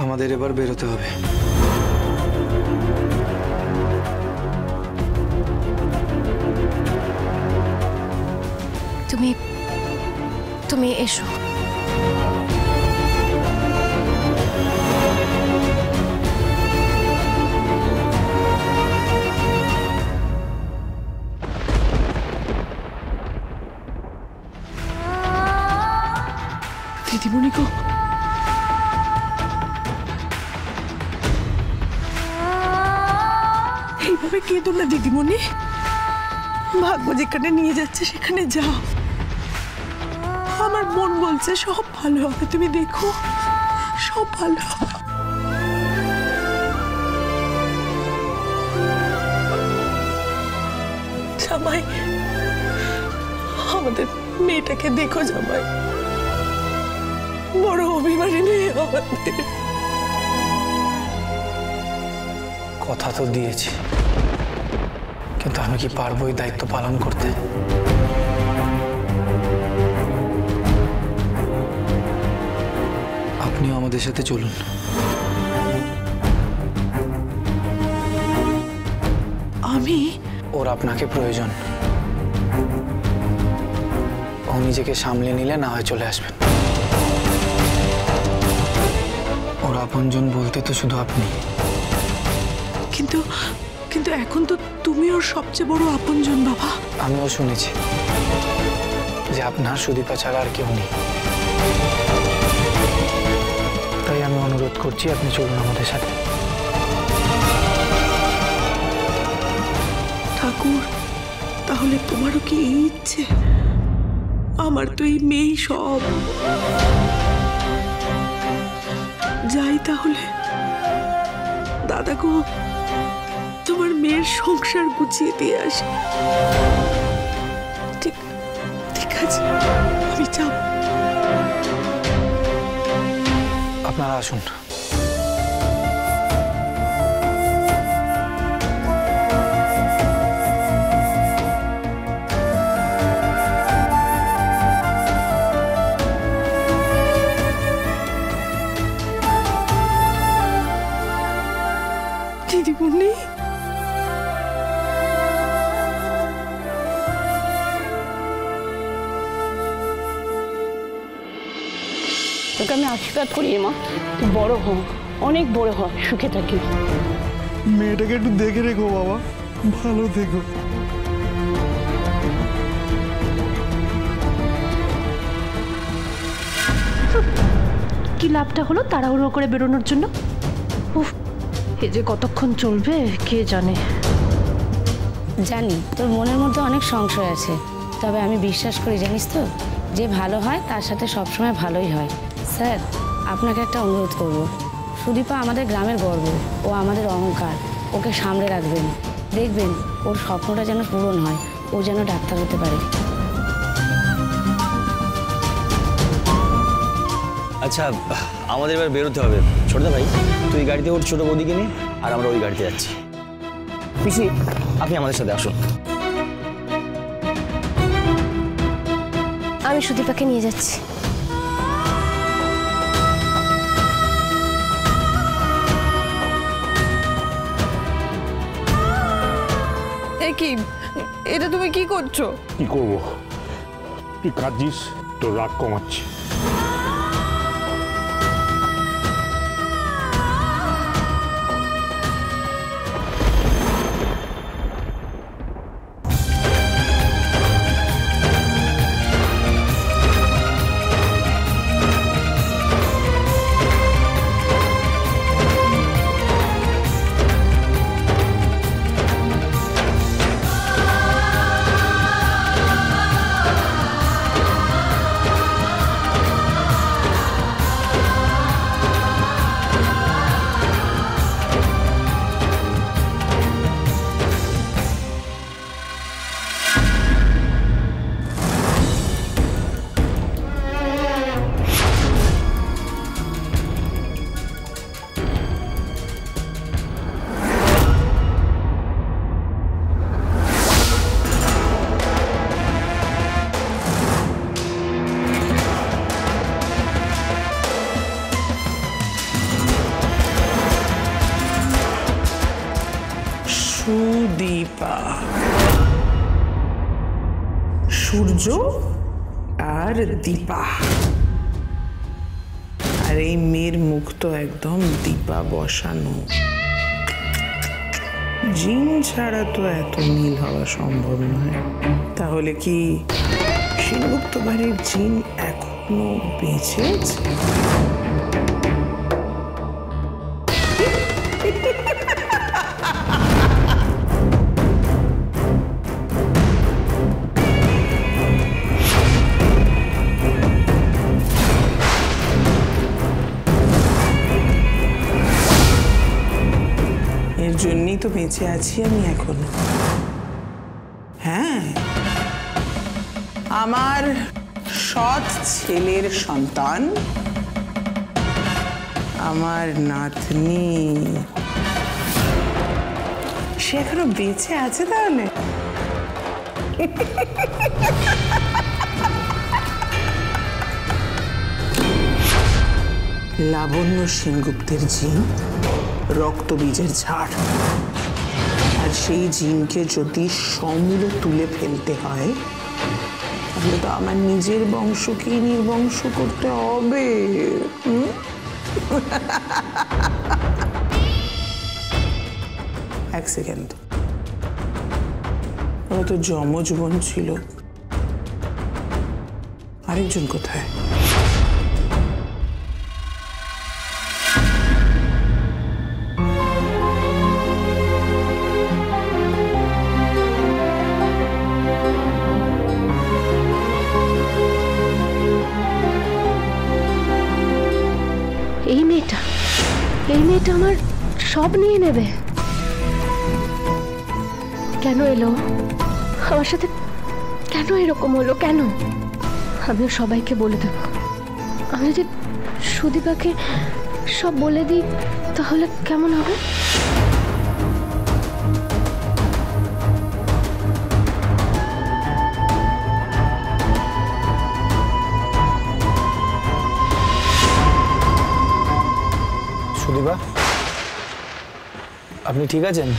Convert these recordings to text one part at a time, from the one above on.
আমাদের এবার বেরোতে হবে। তুমি এসো। দিদিমণি গো, এইভাবে কেঁদো না দিদিমণি। ভাগ্য যেখানে নিয়ে যাচ্ছে সেখানে যাও। আমার মন বলছে সব ভালো হবে, তুমি দেখো সব ভালো হবে। জামাই, আমাদের মেয়েটাকে দেখো জামাই, বড় অভিমানী মেয়ে আমাদের। কথা তো দিয়েছি, কিন্তু আমি কি পারবো এই দায়িত্ব পালন করতে? আপনিও আমাদের সাথে চলুন। আমি? ওর আপনাকে প্রয়োজন। ও নিজেকে সামলে নিলে না হয় চলে আসবেন। ওর আপনজন বলতে তো শুধু আপনি। কিন্তু কিন্তু এখন তো তুমি ওর সবচেয়ে বড় আপনজন বাবা। আমিও শুনেছি যে আপনার সুদীপা ছাড়া আর কেউ নেই। তাই আমি অনুরোধ করছি আপনি চলুন আমাদের সাথে। ঠাকুর, তাহলে তোমারও কি এই ইচ্ছে? আমার তো এই মেয়ে সব। যাই তাহলে। দাদা গো, তোমার মেয়ের সংসার গুছিয়ে দিয়ে আসি। ঠিক আছে, আমি যাব। আপনারা আসুন। দিদিমণি, তোকে আমি আশীর্বাদ করি মা, তুই বড় হ, অনেক বড় হ, সুখে থাকিস। মেয়েটাকে একটু দেখে রেখো বাবা, ভালো থেকো। কি লাভটা হলো তাড়াহুড়ো করে বেরোনোর জন্য? উফ, এ যে কতক্ষণ চলবে কে জানে। জানি তোর মনের মধ্যে অনেক সংশয় আছে, তবে আমি বিশ্বাস করি জানিস তো, যে ভালো হয় তার সাথে সবসময় ভালোই হয়। স্যার, আপনাকে একটা অনুরোধ করব। সুদীপা আমাদের গ্রামের গর্ব, ও আমাদের অহংকার। ওকে সামলে রাখবেন, দেখবেন ওর স্বপ্নটা যেন পূরণ হয়, ও যেন ডাক্তার হতে পারে। আচ্ছা, আমাদের এবার বেরোতে হবে। ছোটদা ভাই, তুই গাড়িতে ওর ছোট বৌদিকে নিয়ে, আর আমরা ওই গাড়িতে যাচ্ছি। পিসি, আপনি আমাদের সাথে আসুন। আমি সুদীপাকে নিয়ে যাচ্ছি। কি এটা তুমি কি করছো? কি করব, তুই কাঁদছিস, তোর রাগ কমাচ্ছি। দীপা, সূর্য আর দীপা। আর এই মেয়ের মুখ তো একদম দীপা বসানো। জিন ছাড়া তো এত মিল হওয়া সম্ভব নয়। তাহলে কি সেনগুপ্ত বাড়ির জিন এখনো বেঁচে আছে? এর জন্যই তো বেঁচে আছি আমি এখনো। হ্যাঁ, আমার সৎ ছেলের সন্তান, আমার নাতনি, সে এখনো বেঁচে আছে। তাহলে লাবণ্য সেনগুপ্তের জিন রক্তবীজের ঝাড়, আর সেই জিনকে যদি সমূলে তুলে ফেলতে হয় তাহলে তো আমার নিজের বংশকেই নির্বংশ করতে হবে। এক সেকেন্ড, ওরা তো যমজ বোন ছিল, আরেকজন কোথায়? এই মেয়েটা আমার সব নিয়ে নেবে। কেন এলো আমার সাথে? কেন এরকম হলো? কেন? আমিও সবাইকে বলে দেব। আমি যদি সুদীপাকে সব বলে দিই তাহলে কেমন হবে? সুদীপা, আপনি ঠিক আছেন?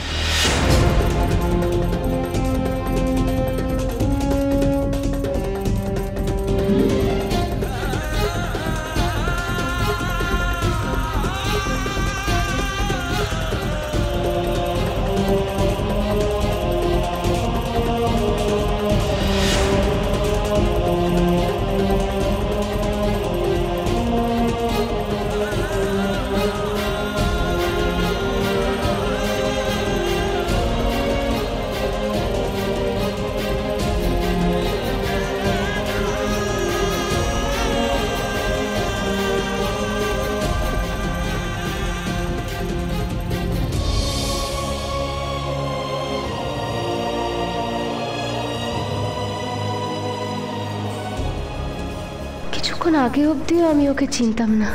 কিছুক্ষণ আগে অবধিও আমি ওকে চিনতাম না,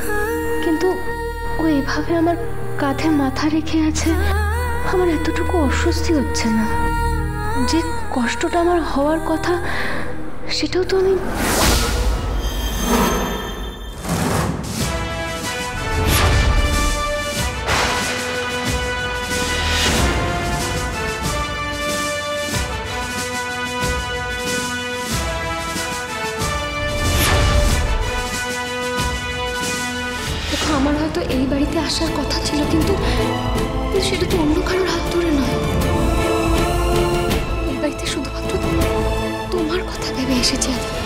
কিন্তু ও এভাবে আমার কাঁধে মাথা রেখে আছে, আমার এতটুকু অস্বস্তি হচ্ছে না। যে কষ্টটা আমার হওয়ার কথা সেটাও তো আমি আমার হয়তো এই বাড়িতে আসার কথা ছিল, কিন্তু সেটা তো অন্য কারোর হাত ধরে নয়। এই বাড়িতে শুধুমাত্র তোমার কথা ভেবে এসেছি আমি।